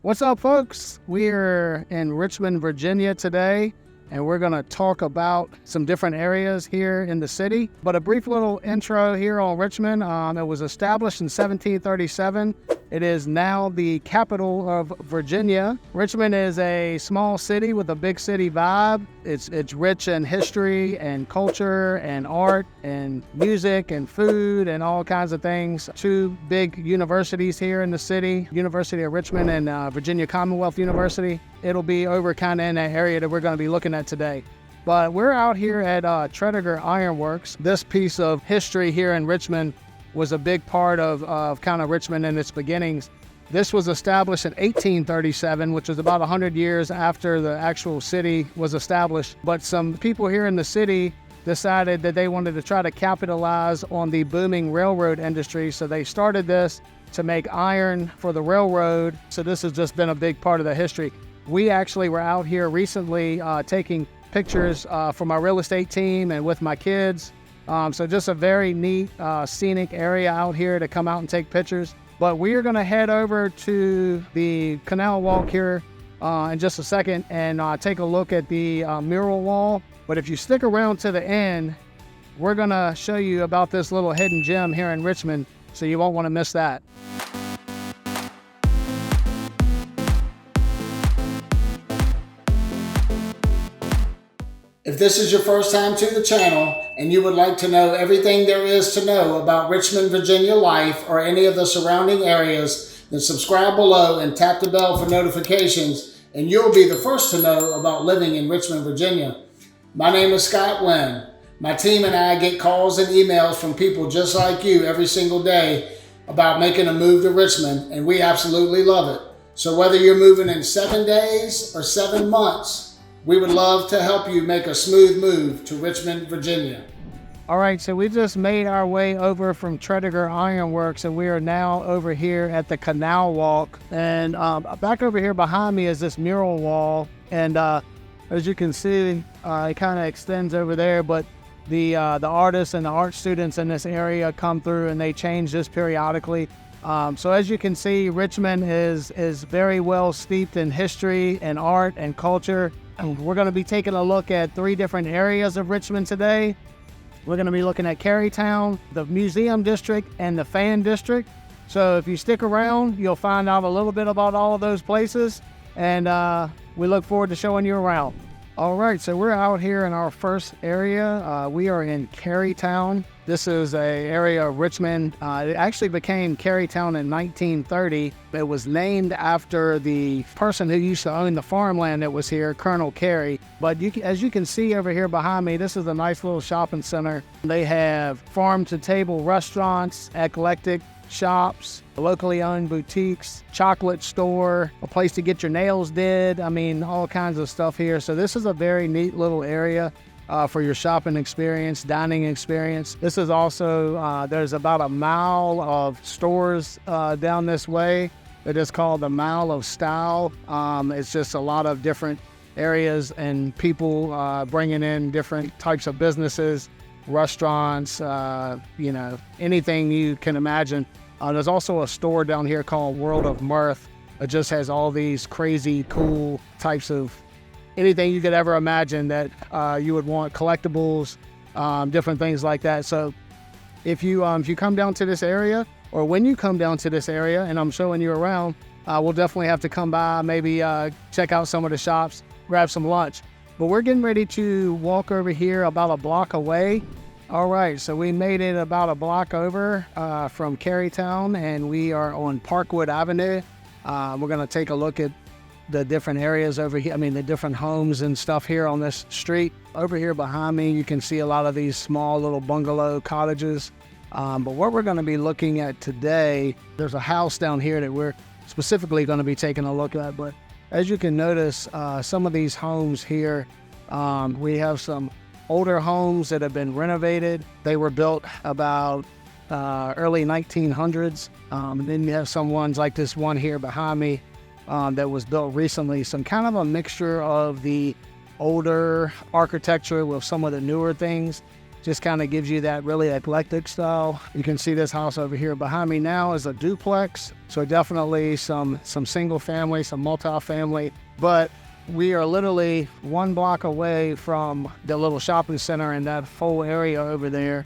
What's up, folks? We're in Richmond, Virginia today, and we're going to talk about some different areas here in the city. But a brief little intro here on Richmond. It was established in 1737. It is now the capital of Virginia. Richmond is a small city with a big city vibe. It's rich in history and culture and art and music and food and all kinds of things. Two big universities here in the city, University of Richmond and Virginia Commonwealth University. It'll be over kind of in that area that we're going to be looking at today. But we're out here at Tredegar Iron Works. This piece of history here in Richmond was a big part of kind of Richmond in its beginnings. This was established in 1837, which was about 100 years after the actual city was established. But some people here in the city decided that they wanted to try to capitalize on the booming railroad industry. So they started this to make iron for the railroad. So this has just been a big part of the history. We actually were out here recently taking pictures for my real estate team and with my kids. So just a very neat scenic area out here to come out and take pictures. But we are going to head over to the Canal walk here in just a second and take a look at the mural wall. But if you stick around to the end, we're going to show you about this little hidden gem here in Richmond, so you won't want to miss that. If this is your first time to the channel and you would like to know everything there is to know about Richmond, Virginia life or any of the surrounding areas, then subscribe below and tap the bell for notifications and you'll be the first to know about living in Richmond, Virginia. My name is Scott Wynn. My team and I get calls and emails from people just like you every single day about making a move to Richmond, and we absolutely love it. So whether you're moving in 7 days or 7 months, we would love to help you make a smooth move to Richmond, Virginia. All right, so we just made our way over from Tredegar Iron Works, and we are now over here at the Canal walk. And back over here behind me is this mural wall. And as you can see, it kind of extends over there, but the artists and the art students in this area come through and they change this periodically. So as you can see, Richmond is very well steeped in history and art and culture. And we're going to be taking a look at 3 different areas of Richmond today. We're going to be looking at Carytown, the Museum District, and the Fan District. So if you stick around, you'll find out a little bit about all of those places. And we look forward to showing you around. All right, so we're out here in our first area. We are in Carytown. This is an area of Richmond. It actually became Carytown in 1930. It was named after the person who used to own the farmland that was here, Colonel Cary. But as you can see over here behind me, this is a nice little shopping center. They have farm-to-table restaurants, eclectic shops, locally owned boutiques, chocolate store, a place to get your nails did. I mean, all kinds of stuff here. So this is a very neat little area for your shopping experience, dining experience. This is also, there's about a mile of stores down this way. It is called the Mile of Style. It's just a lot of different areas and people bringing in different types of businesses, restaurants, anything you can imagine. There's also a store down here called World of Mirth. It just has all these crazy, cool types of anything you could ever imagine that you would want, collectibles, different things like that. So if you come down to this area, or when you come down to this area, and I'm showing you around, we'll definitely have to come by, maybe check out some of the shops, grab some lunch. But we're getting ready to walk over here about a block away. All right, so we made it about a block over from Carytown, and we are on Parkwood Avenue. We're going to take a look at the different areas over here, the different homes and stuff here on this street. Over here behind me, you can see a lot of these small little bungalow cottages. But what we're going to be looking at today, there's a house down here that we're specifically going to be taking a look at. But as you can notice, some of these homes here, we have some older homes that have been renovated. They were built about early 1900s. And then you have some ones like this one here behind me that was built recently. Some kind of a mixture of the older architecture with some of the newer things. Just kind of gives you that really eclectic style. You can see this house over here behind me now is a duplex. So definitely some single family, some multi-family, but we are literally 1 block away from the little shopping center and that whole area over there.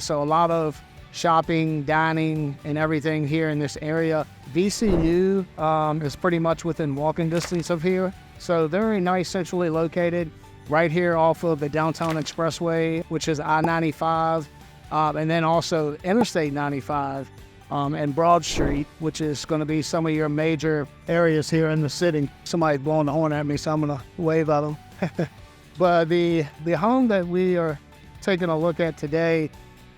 So a lot of shopping, dining, and everything here in this area. VCU is pretty much within walking distance of here. So very nice, centrally located, right here off of the Downtown Expressway, which is I-95, and then also Interstate 95 and Broad Street, which is going to be some of your major areas here in the city. Somebody's blowing the horn at me, so I'm going to wave at them. But the home that we are taking a look at today,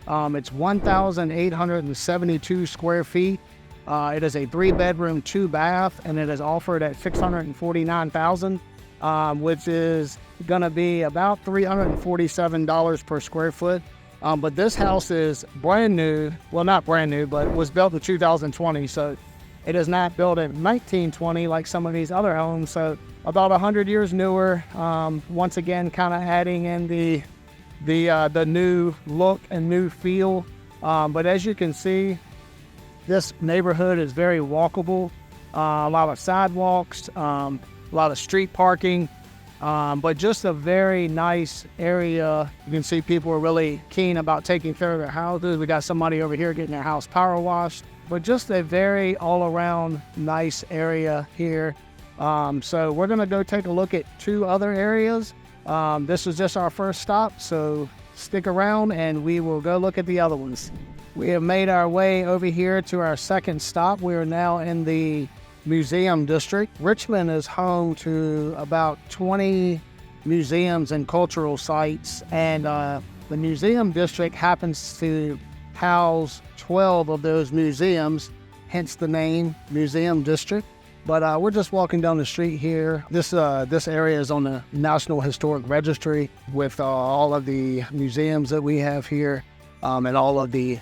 it's 1,872 square feet. It is a 3-bedroom, 2-bath, and it is offered at $649,000, which is going to be about $347 per square foot. But this house is brand new. Well, not brand new, but was built in 2020. So it is not built in 1920 like some of these other homes. So about 100 years newer. Once again, kind of adding in the new look and new feel. But as you can see, this neighborhood is very walkable. A lot of sidewalks, a lot of street parking, but just a very nice area. You can see people are really keen about taking care of their houses. We got somebody over here getting their house power washed, but just a very all-around nice area here. So we're gonna go take a look at 2 other areas. This is just our first stop, so stick around and we will go look at the other ones. We have made our way over here to our second stop. We are now in the Museum District. Richmond is home to about 20 museums and cultural sites, and the Museum District happens to house 12 of those museums, hence the name Museum District. But we're just walking down the street here. This area is on the National Historic Registry with all of the museums that we have here, and all of the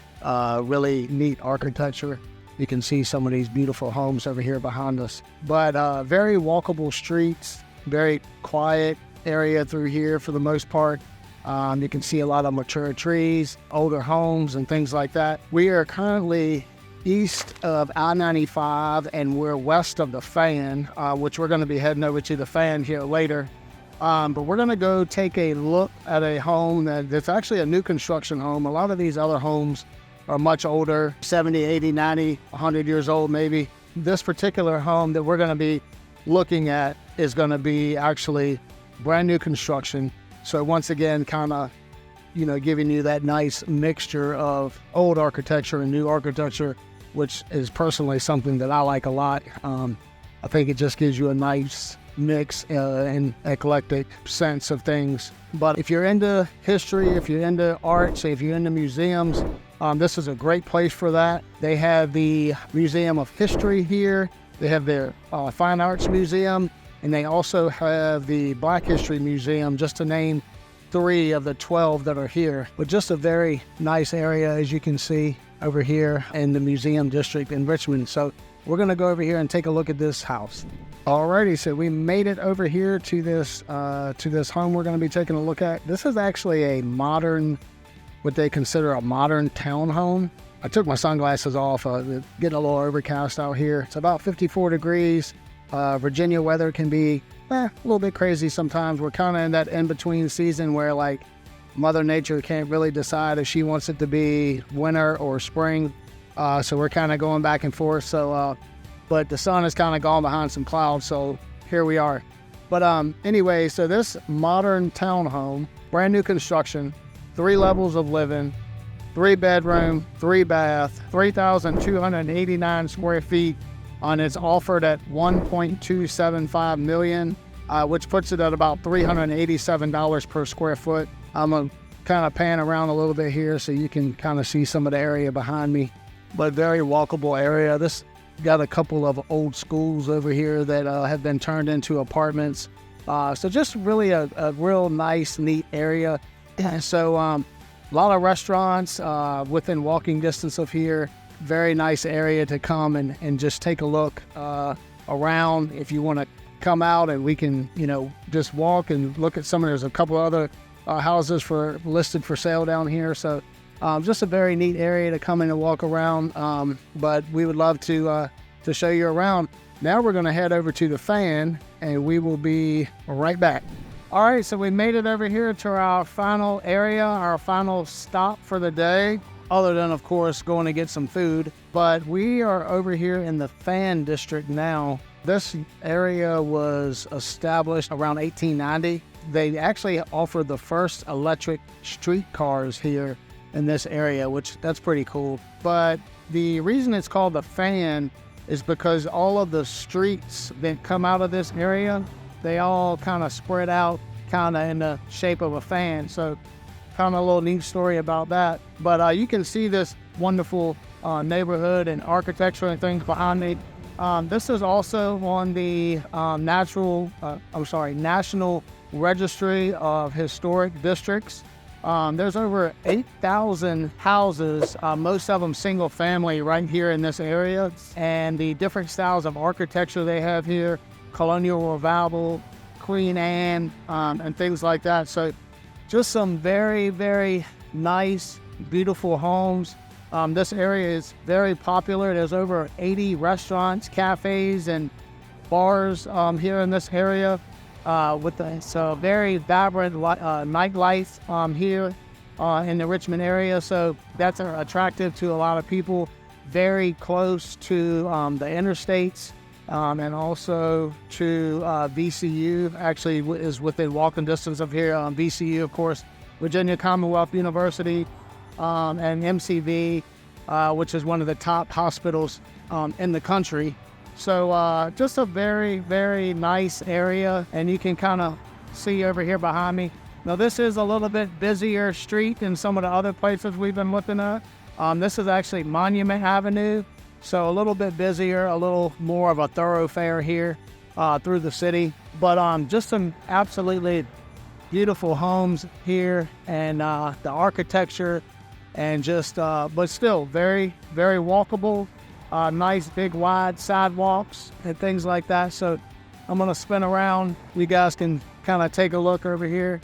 really neat architecture. You can see some of these beautiful homes over here behind us. But very walkable streets, very quiet area through here for the most part. You can see a lot of mature trees, older homes, and things like that. We are currently east of I-95 and we're west of the Fan, which we're going to be heading over to the Fan here later. But we're going to go take a look at a home that's actually a new construction home. A lot of these other homes are much older, 70, 80, 90, 100 years old maybe. This particular home that we're going to be looking at is going to be actually brand new construction. So once again, kind of, giving you that nice mixture of old architecture and new architecture, which is personally something that I like a lot. I think it just gives you a nice mix and eclectic sense of things. But if you're into history, if you're into arts, if you're into museums, this is a great place for that. They have the Museum of History here. They have their Fine Arts Museum, and they also have the Black History Museum, just to name 3 of the 12 that are here. But just a very nice area, as you can see over here in the Museum District in Richmond. So we're gonna go over here and take a look at this house. Alrighty, so we made it over here to this home we're gonna be taking a look at. This is actually a modern, what they consider a modern townhome. I took my sunglasses off, getting a little overcast out here. It's about 54 degrees. Virginia weather can be a little bit crazy sometimes. We're kind of in that in-between season where like Mother Nature can't really decide if she wants it to be winter or spring. So we're kind of going back and forth. So, but the sun has kind of gone behind some clouds. So here we are. But anyway, so this modern townhome, brand new construction, 3 levels of living, 3-bedroom, 3-bath, 3,289 square feet, and it's offered at $1.275 million, which puts it at about $387 per square foot. I'm gonna kind of pan around a little bit here so you can kind of see some of the area behind me, but very walkable area. This got a couple of old schools over here that have been turned into apartments. So just really a real nice, neat area. So a lot of restaurants within walking distance of here. Very nice area to come and just take a look around if you want to come out, and we can, just walk and look at there's a couple other houses listed for sale down here. So just a very neat area to come in and walk around. But we would love to show you around. Now we're going to head over to the fan, and we will be right back. All right, so we made it over here to our final area, our final stop for the day, other than, of course, going to get some food. But we are over here in the fan district now. This area was established around 1890. They actually offered the first electric streetcars here in this area, which that's pretty cool. But the reason it's called the fan is because all of the streets that come out of this area, they all kind of spread out kind of in the shape of a fan. So kind of a little neat story about that. But you can see this wonderful neighborhood and architecture and things behind me. This is also on the National Registry of Historic Districts. There's over 8,000 houses, most of them single family right here in this area. And the different styles of architecture they have here, colonial revival, Queen Anne, and things like that. So just some very, very nice, beautiful homes. This area is very popular. There's over 80 restaurants, cafes, and bars here in this area. So very vibrant nightlife here in the Richmond area. So that's attractive to a lot of people. Very close to the interstates and also to VCU. Actually is within walking distance of here. VCU, of course, Virginia Commonwealth University, and MCV, which is one of the top hospitals in the country. So just a very, very nice area, and you can kind of see over here behind me. Now this is a little bit busier street than some of the other places we've been looking at. This is actually Monument Avenue, so a little bit busier, a little more of a thoroughfare here through the city. But just some absolutely beautiful homes here, and the architecture, and just but still very, very walkable. Nice big wide sidewalks and things like that. So I'm gonna spin around. You guys can kind of take a look over here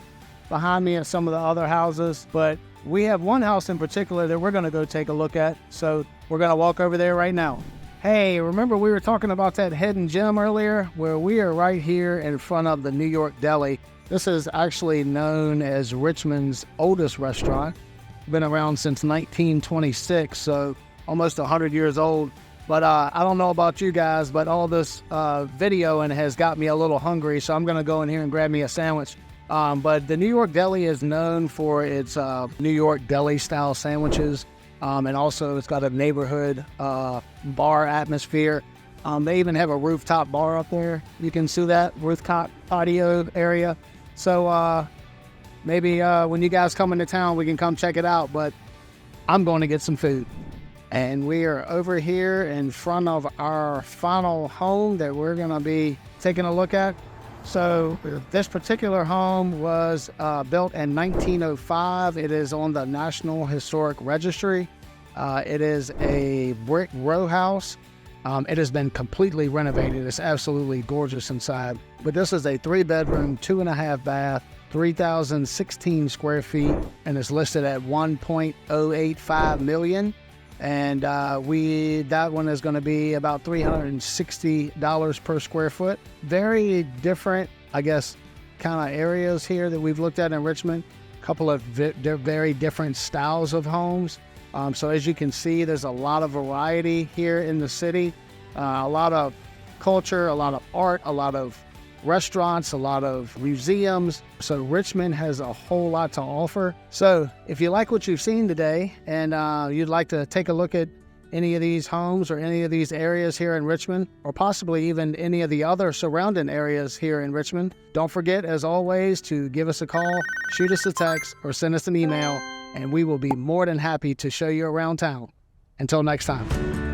behind me at some of the other houses, but we have one house in particular that we're gonna go take a look at. So we're gonna walk over there right now. Hey, remember we were talking about that hidden gem earlier? Where we are right here in front of the New York Deli. This is actually known as Richmond's oldest restaurant. Been around since 1926, so almost 100 years old. But I don't know about you guys, but all this video and has got me a little hungry, so I'm gonna go in here and grab me a sandwich. But the New York Deli is known for its New York Deli style sandwiches, and also it's got a neighborhood bar atmosphere. They even have a rooftop bar up there. You can see that rooftop patio area. So maybe when you guys come into town, we can come check it out. But I'm going to get some food. And we are over here in front of our final home that we're going to be taking a look at. So this particular home was built in 1905. It is on the National Historic Registry. It is a brick row house. It has been completely renovated. It's absolutely gorgeous inside. But this is a 3-bedroom, 2.5 bath, 3,016 square feet, and it's listed at $1.085 million. And that one is going to be about $360 per square foot. Very different, I guess, kind of areas here that we've looked at in Richmond. A couple of very different styles of homes. So as you can see, there's a lot of variety here in the city. A lot of culture, a lot of art, a lot of restaurants, a lot of museums. So Richmond has a whole lot to offer. So if you like what you've seen today and you'd like to take a look at any of these homes or any of these areas here in Richmond, or possibly even any of the other surrounding areas here in Richmond, don't forget, as always, to give us a call, shoot us a text, or send us an email, and we will be more than happy to show you around town. Until next time.